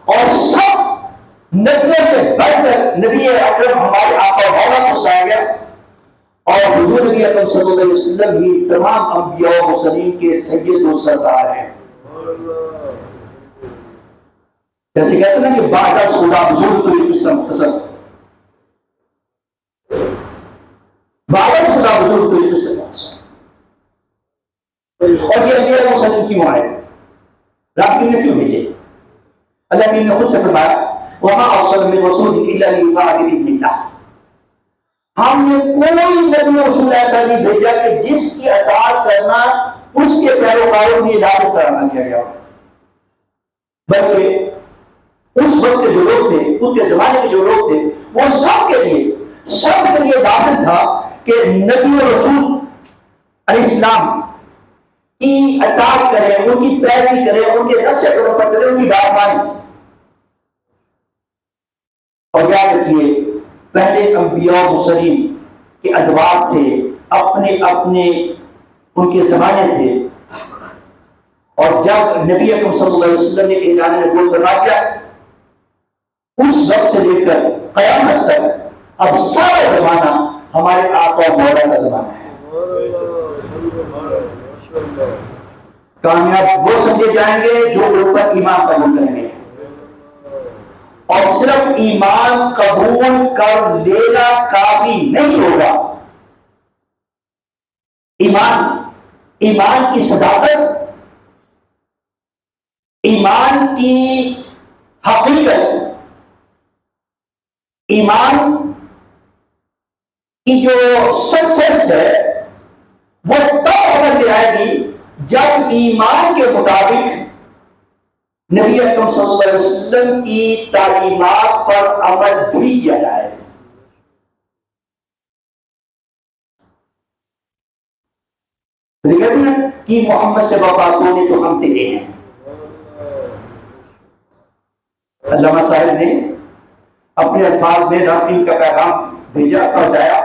اور سب نبیوں سے بڑھ کر نبی اکرم ہمارے آقا و مولا کو سنایا گیا، اور حضور نبی اکرم صلی اللہ علیہ وسلم ہی تمام انبیاء و مرسلین کے سید و سردار ہیں۔ جیسے کہتے ہیں نا کہ بعد از خدا بزرگ تو یہ قصہ مختصر، بعد از خدا بزرگ تو یہ قصہ مختصر، اور یہ انبیاء و مرسلین کیوں آئے، رب نے کیوں بھیجے؟ اللہ نے خود سے فرمایا وَمَا أَرْسَلْنَا مِن رَّسُولٍ إِلَّا لِيُطَاعَ بِإِذْنِ اللَّهِ، ہم نے کوئی نبی رسول ایسا نہیں بھیجا کہ جس کی اطاعت کرنا اس کے پیروکاروں کے لیے لازم قرار نہ دیا گیا، بلکہ اس وقت کے جو لوگ تھے، اس کے زمانے کے جو لوگ تھے، وہ سب کے لیے لازم تھا کہ نبی و رسول علیہ السلام کی اطاعت کریں، ان کی پیروی کریں، ان کے نقش قدم پر چلیں، ان کی بات مانیں۔ اور یاد رکھیے پہلے انبیاء و مرسلین کے ادوار تھے، اپنے اپنے ان کے زمانے تھے، اور جب نبی اکرم صلی اللہ علیہ وسلم نے اعلان نبوت فرما دیا، اس وقت سے لے کر قیامت تک اب سارا زمانہ ہمارے آقا و مولا کا زمانہ ہے۔ کامیاب وہ سمجھے جائیں گے جو اوپر ایمان قبول کریں گے، اور صرف ایمان قبول کر لینا کافی نہیں ہوگا۔ ایمان کی صداقت، ایمان کی حقیقت، ایمان کی جو سکسیس ہے وہ تب عمل میں آئے گی جب ایمان کے مطابق نبی اکرم صلی اللہ علیہ وسلم کی تعلیمات پر عمل بھی کیا جائے۔ کہتے ہیں کہ محمد سے وفاتوں نے تو ہم تیرے ہیں۔ علامہ صاحب نے اپنے الفاظ میں رابطین کا پیغام بھیجا اور بتایا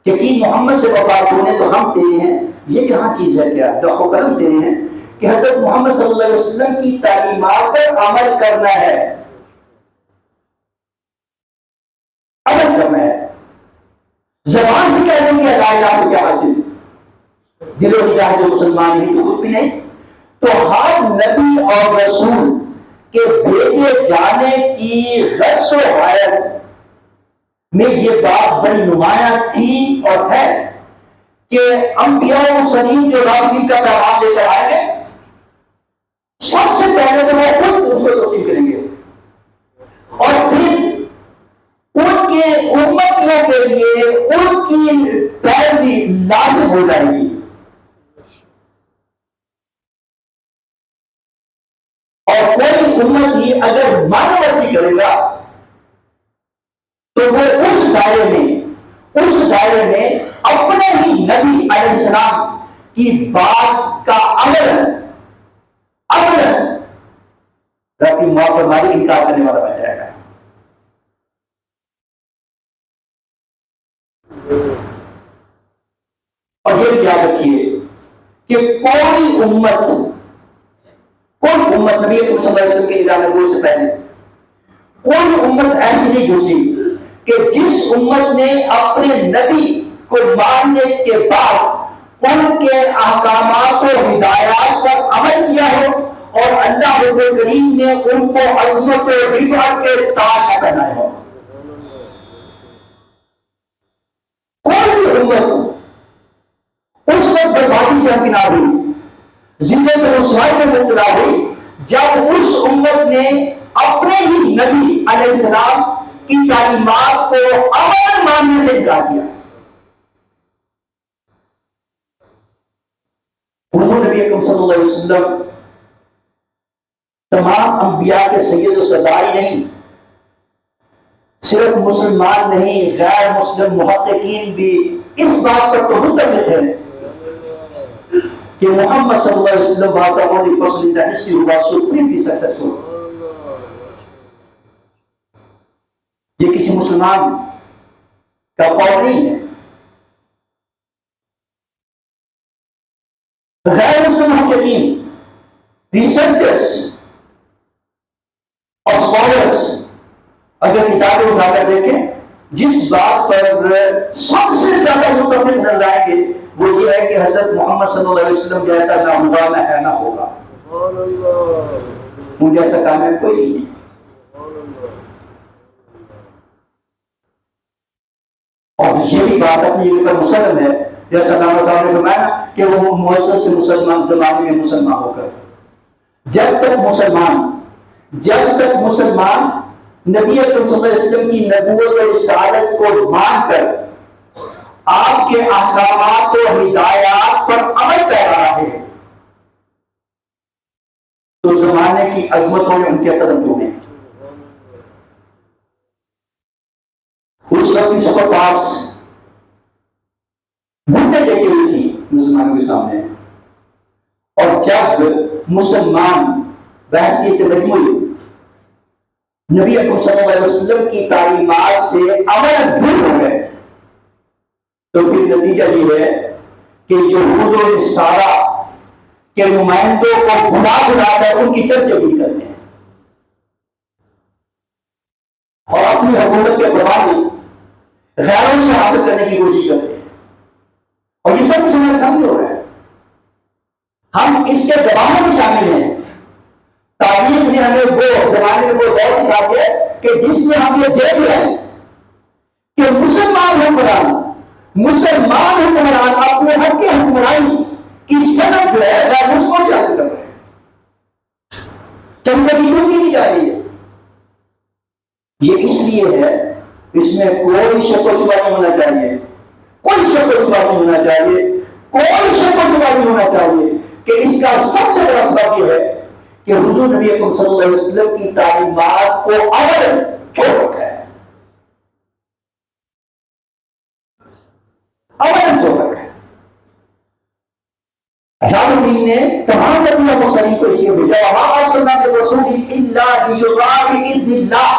کہ محمد سے وفاتوں نے تو ہم تیرے ہیں، یہ کہاں چیز ہے؟ کیا لوح و قلم تیرے ہیں کہ حضرت محمد صلی اللہ علیہ وسلم کی تعلیمات پر عمل کرنا ہے، عمل کرنا ہے۔ زبان سے کہہ دیں گے لا الہ کو کیا حاصل، دل و نگاہ جو مسلمان نہیں تو کچھ بھی نہیں۔ تو ہر نبی اور رسول کے بھیجے جانے کی غرض و غایت میں یہ بات بڑی نمایاں تھی اور ہے کہ انبیاء و مرسلین جو رابطین کا پیغام لے کر آئے گے، سب سے پہلے تو وہ خود اس کو تسلیم کریں گے، اور پھر ان کے امتیوں کے لیے ان کی پیروی لازم ہو جائے گی، اور کوئی امت ہی اگر مانو ورزی کرے گا تو وہ اس دائرے میں اپنے ہی نبی علیہ السلام کی بات کا عمل رب کی معاف فرمائے انکار کرنے والا بن جائے گا۔ اور یہ یاد رکھیے کہ کوئی امت نبی صلی اللہ علیہ وسلم کے اعلان نبوت سے پہلے کوئی امت ایسی نہیں گزری کہ جس امت نے اپنے نبی کو ماننے کے بعد ان کے احکامات و ہدایات پر عمل کیا ہو اور اللہ رب الکریم نے ان کو عظمت و رفعت کے تاج نہ پہنائے ہو۔ کوئی بھی امت اس وقت بربادی سے ہمکنار ہوئی، ذلت و رسوائی میں مبتلا ہوئی جب اس امت نے اپنے ہی نبی علیہ السلام کی تعلیمات کو عمل ماننے سے انکار کیا۔ حضور نبی اکرم صلی اللہ علیہ وسلم تمام انبیاء کے سید و سردار ہی نہیں، صرف مسلمان نہیں، غیر مسلم محققین بھی اس بات پر تو متفق ہے کہ محمد صلی اللہ علیہ وسلم was the only person in the history who was supremely successful۔ یہ کسی مسلمان کا قول نہیں ہے، غیر مسلم محققین ریسرچرس اور اسکالرس اگر کتابیں اٹھا کر دیکھیں، جس بات پر سب سے زیادہ متفق نظر آئیں گے وہ یہ ہے کہ حضرت محمد صلی اللہ علیہ وسلم جیسا نہ ہوا نہ ہے نہ ہوگا، ان جیسا کامل کوئی نہیں ہے۔ اور یہ بھی بات اپنی جگہ پر مسلم ہے، جیسا علامہ صاحب نے فرمایا کہ وہ مؤسس سے مسلمان زمانے میں مسلمان ہو کر جب تک مسلمان نبی اکرم صلی اللہ علیہ وسلم کی نبوت اور رسالت کو مان کر آپ کے احکامات و ہدایات پر عمل کر رہا ہے تو زمانے کی عظمتوں نے ان کے قدم توڑے۔ اس وقت اس کے پاس بھٹے ٹیکی ہوئی تھی مسلمانوں کے سامنے، اور جب مسلمان بحث کی تلقی ہوئی نبی اکرم صلی اللہ علیہ وسلم کی تعلیمات سے عمل دور ہو گئے تو پھر نتیجہ یہ ہے کہ یہود و نصارا کے نمائندوں کو بلا کر ان کی چرچے بھی کرتے ہیں اور اپنی حکومت کے پروانی غیروں سے حاصل کرنے کی کوشش کرتے ہیں، اور یہ سب کچھ ہمارے سامنے ہو رہا ہے۔ ہم اس کے جوابوں میں شامل ہیں۔ تاریخ نے ہمیں وہ زمانے میں وہ دور دکھا ہے کہ جس میں ہم یہ دیکھ رہے ہیں کہ مسلمان حکمران اپنے حق کی حکمرانی کی صنعت جو ہے اس کو جاری کر رہے ہیں، چمچگیوں کی بھی جاری ہے۔ یہ اس لیے ہے، اس میں کوئی شک و شبہ نہیں ہونا چاہیے، کوئی شک و شبہ نہیں ہونا چاہیے، کوئی شک و شبہ نہیں ہونا چاہیے کہ اس کا سب سے بڑا سبب یہ ہے کہ حضور نبی اکرم صلی اللہ علیہ وسلم کی تعلیمات کو عمل چھوڑ رکھا ہے، عمل چھوڑ رکھا ہے۔ رب الدین نے تمام نبیوں مرسلین کو اس لیے بھیجا، وما ارسلنا من رسول الا لیطاع باذن اللہ۔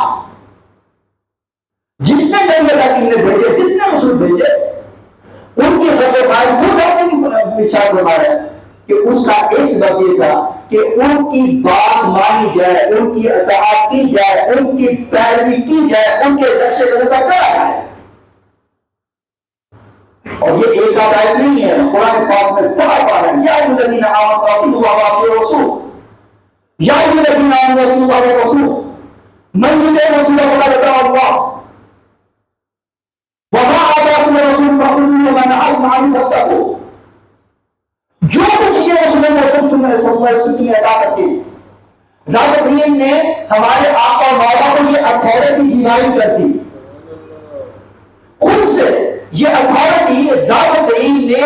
جتنے نبی اللہ نے بھیجے، جتنے رسول بھیجے، ان کی غزوات خود آپ نے مثال بنایا کہ اس کا ایک سبب یہ تھا کہ ان کی بات مانی جائے، ان کی اطاعت کی جائے، ان کی پیروی کی جائے، ان کے نقش قدم پر چلا جائے۔ اور یہ ایک آیت نہیں ہے، قرآن پاک میں بڑا پڑا ہے، یا ایھا الذین آمنوا اطیعوا اللہ واطیعوا الرسول، یا ایھا الذین آمنوا اطیعوا اللہ والرسول، من یطع الرسول فقد اطاع اللہ، وما آتاکم الرسول فخذوہ وما نہاکم عنہ فانتہوا۔ جو کچھ یہ رسول اللہ صلی اللہ علیہ وسلم نے ادا کرتے ہیں، رب العالمین نے ہمارے آقا اور مولا کو یہ اتھارٹی ڈیزائن کر دی خود سے۔ یہ اتھارٹی رب العالمین نے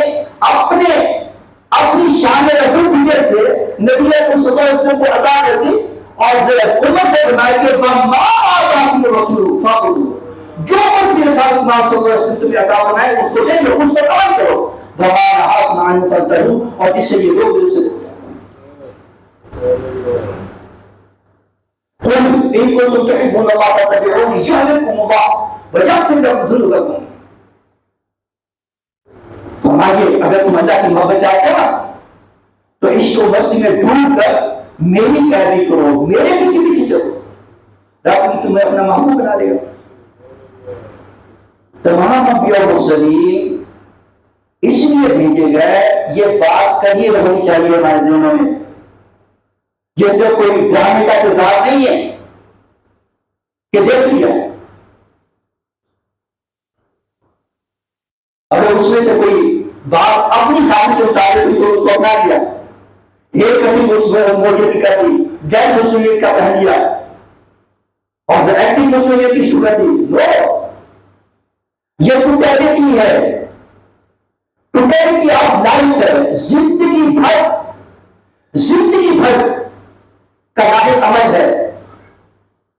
اپنی شان ربوبیت سے نبی اکرم صلی اللہ علیہ وسلم کو عطا کر دی، اور امت سے فرمایا کہ وما آتاکم الرسول فخذوہ، جو کچھ بھی رسالت صلی اللہ علیہ وسلم تمہیں عطا فرمائے اس کو لے لو، اس پر عمل کرو، وما نہاکم عنہ فانتہوا، اور جس سے یہ لوگ دل سے قل ان کنتم تحبون اللہ فاتبعونی یحببکم اللہ ویغفر لکم ذنوبکم۔ فرمائیے اگر تم اللہ کی محبت چاہتے ہو تو عشق و مستی میں ڈوب کر میری پیروی کرو، میرے پیچھے پیچھے چلو، رب تمہیں اپنا محبوب بنا دے گا۔ تمام انبیاء و مرسلین اس لیے بھیجے گئے، یہ بات کہی ہونی چاہیے ہمارے ذہنوں میں، جیسے کوئی ڈرامے کا کردار نہیں ہے کہ دیکھ لیا، اگر اس میں سے کوئی بات اپنی خواہش سے مطابق ہوئی تو اس کو اپنا لیا، ایک کمی موجودی کر دی، گیس مسئولیت کا پہن لیا، اور ایکٹنگ مسئولیت کی شروع کر دی۔ نو، یہ ٹوٹیلٹی ہے، ٹوٹیلٹی آف لائف ہے، زندگی بھر کا واحد عمل ہے